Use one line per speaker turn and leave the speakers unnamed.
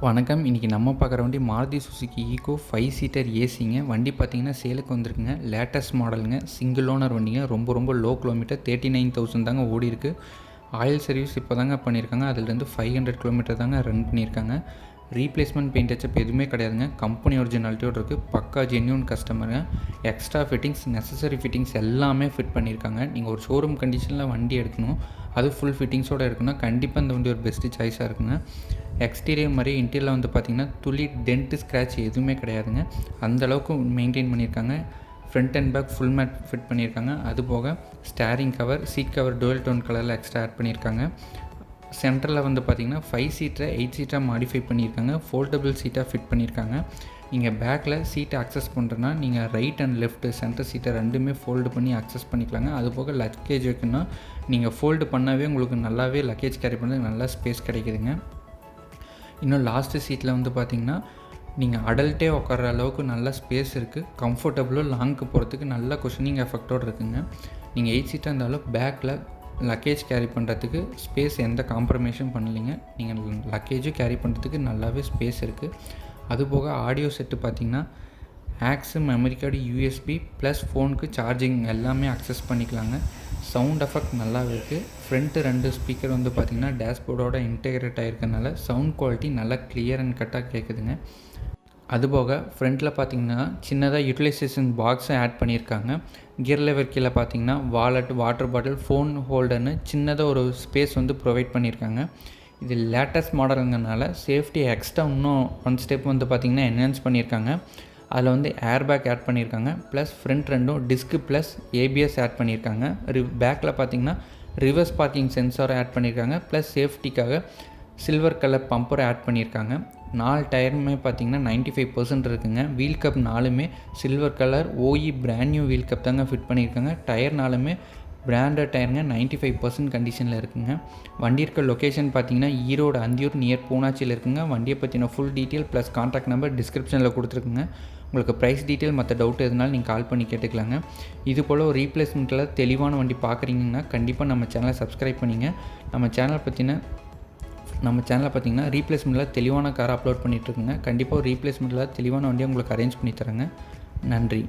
வணக்கம். இன்றைக்கி நம்ம பார்க்குற வண்டி மாருதி சுசுகி ஈகோ 5 சீட்டர் ஏசிங்க. வண்டி பார்த்திங்கன்னா சேலுக்கு வந்திருக்குங்க. லேட்டஸ்ட் மாடலுங்க. சிங்கிள் ஓனர் வண்டிங்க. ரொம்ப லோ கிலோமீட்டர் 39,000 தாங்க ஓடிருக்கு. ஆயில் சர்வீஸ் இப்போ தாங்க பண்ணியிருக்காங்க. அதுலேருந்து 500 கிலோமீட்டர் தாங்க ரன் பண்ணியிருக்காங்க. ரீப்ளேஸ்மெண்ட் பெயிண்ட் டச்சப் எதுவுமே கிடையாதுங்க. கம்பெனி ஒரிஜினாலிட்டியோடு இருக்குது. பக்கா ஜென்யூன் கஸ்டமருங்க. எக்ஸ்ட்ரா ஃபிட்டிங்ஸ், நெசசரி ஃபிட்டிங்ஸ் எல்லாமே ஃபிட் பண்ணியிருக்காங்க. நீங்கள் ஒரு ஷோரூம் கண்டிஷனில் வண்டி எடுக்கணும், அது ஃபுல் ஃபிட்டிங்ஸோடு இருக்குன்னா கண்டிப்பாக இந்த வண்டி ஒரு பெஸ்ட்டு சாய்ஸாக இருக்குங்க. எக்ஸ்டீரியர் மாதிரி இன்டீரியரில் வந்து பார்த்திங்கன்னா துளி டென்ட்டு ஸ்க்ராட்ச் எதுவுமே கிடையாதுங்க. அந்தளவுக்கு மெயின்டைன் பண்ணியிருக்காங்க. Front and back full mat fit பண்ணியிருக்காங்க. அதுபோக steering cover, seat cover dual tone கலரில் எக்ஸ்ட்ரா ஆட் பண்ணியிருக்காங்க. சென்டரில் வந்து பார்த்திங்கன்னா 5 சீட்டரை 8 சீட்டாக மாடிஃபை பண்ணியிருக்காங்க. ஃபோல்டபுள் சீட்டாக ஃபிட் பண்ணியிருக்காங்க. நீங்கள் பேக்கில் சீட்டை அக்சஸ் பண்ணுறேன்னா நீங்கள் ரைட் அண்ட் லெஃப்ட் சென்டர் சீட்டை ரெண்டுமே ஃபோல்டு பண்ணி அக்சஸ் பண்ணிக்கலாங்க. அதுபோக லக்கேஜ் வைக்கணும்னா நீங்கள் ஃபோல்டு பண்ணாவே உங்களுக்கு நல்லாவே லக்கேஜ் கேரி பண்ணுறதுக்கு நல்லா ஸ்பேஸ் கிடைக்குதுங்க. இன்னும் லாஸ்ட்டு சீட்டில் வந்து பார்த்திங்கன்னா நீங்கள் அடல்ட்டே உட்கார அளவுக்கு நல்ல ஸ்பேஸ் இருக்குது. கம்ஃபர்டபுளாக லாங்க்கு போகிறதுக்கு நல்ல குஷனிங் எஃபெக்டோடு இருக்குங்க. நீங்கள் 8 சீட்டாக இருந்தாலும் பேக்கில் லக்கேஜ் கேரி பண்ணுறதுக்கு ஸ்பேஸ் எந்த காம்ப்ரமைஸும் பண்ணலைங்க. நீங்கள் லக்கேஜும் கேரி பண்ணுறதுக்கு நல்லாவே ஸ்பேஸ் இருக்குது. அதுபோக ஆடியோ செட்டு பார்த்திங்கன்னா aux, memory card, USB plus ஃபோனுக்கு சார்ஜிங் எல்லாமே அக்சஸ் பண்ணிக்கலாங்க. சவுண்ட் எஃபெக்ட் நல்லாவே இருக்குது. ஃப்ரண்ட்டு 2 ஸ்பீக்கர் வந்து பார்த்திங்கன்னா டேஷ்போர்டோட இன்டெகிரேட் ஆகிருக்கனால சவுண்ட் குவாலிட்டி நல்லா கிளியர் அண்ட் கட்டாக கேட்குதுங்க. அதுபோக ஃப்ரண்ட்டில் பார்த்திங்கன்னா சின்னதாக யூட்டிலைசேஷன் பாக்ஸை ஆட் பண்ணியிருக்காங்க. கியர் லெவர் கீழே பார்த்திங்கன்னா வாலெட், வாட்டர் பாட்டில், ஃபோன் ஹோல்டர்னு சின்னதாக ஒரு ஸ்பேஸ் வந்து ப்ரொவைட் பண்ணியிருக்காங்க. இது லேட்டஸ்ட் மாடலுங்கிறனால சேஃப்டி எக்ஸ்ட்ரா இன்னும் 1 ஸ்டெப் வந்து பார்த்திங்கன்னா என்ஹான்ஸ் பண்ணியிருக்காங்க. அதில் வந்து ஏர் பேக் ஆட் பண்ணியிருக்காங்க. Plus front 2 disc plus ABS add பண்ணியிருக்காங்க. பேக்கில் பார்த்திங்கன்னா ரிவர்ஸ் பார்க்கிங் சென்சாரை ஆட் பண்ணியிருக்காங்க. ப்ளஸ் சேஃப்டிக்காக சில்வர் கலர் பம்பரை ஆட் பண்ணியிருக்காங்க. 4 டயருமே பார்த்திங்கன்னா 95% இருக்குங்க. வீல் கப் 4மே silver colour OE brand new wheel cap தாங்க ஃபிட் பண்ணியிருக்காங்க. டயர் 4மே பிராண்டட் டயருங்க. 95% கண்டிஷனில் இருக்குங்க. வண்டி இருக்க லொக்கேஷன் பார்த்திங்கன்னா ஈரோடு அந்தியூர் நியர் பூனாச்சியில் இருக்குங்க. வண்டியை பற்றின full detail plus contact number டிஸ்கிரிப்ஷனில் கொடுத்துருக்குங்க. உங்களுக்கு ப்ரைஸ் டீட்டெயில் மற்ற டவுட் எதுனாலும் நீங்கள் கால் பண்ணி கேட்டுக்கலாங்க. இது போல் ஒரு ரீப்ளேஸ்மெண்ட்டில் தெளிவான வண்டி பார்க்குறீங்கன்னா கண்டிப்பாக நம்ம சேனலை சப்ஸ்கிரைப் பண்ணிங்க. நம்ம சேனலை பார்த்திங்கன்னா ரீப்ளேஸ்மெண்ட்டில் தெளிவான காரை அப்லோட் பண்ணிகிட்ருக்குங்க. கண்டிப்பாக ஒரு ரீப்ளேஸ்மெண்ட்டில் தெளிவான வண்டியை உங்களுக்கு அரேஞ்ச் பண்ணி தரேங்க. நன்றி.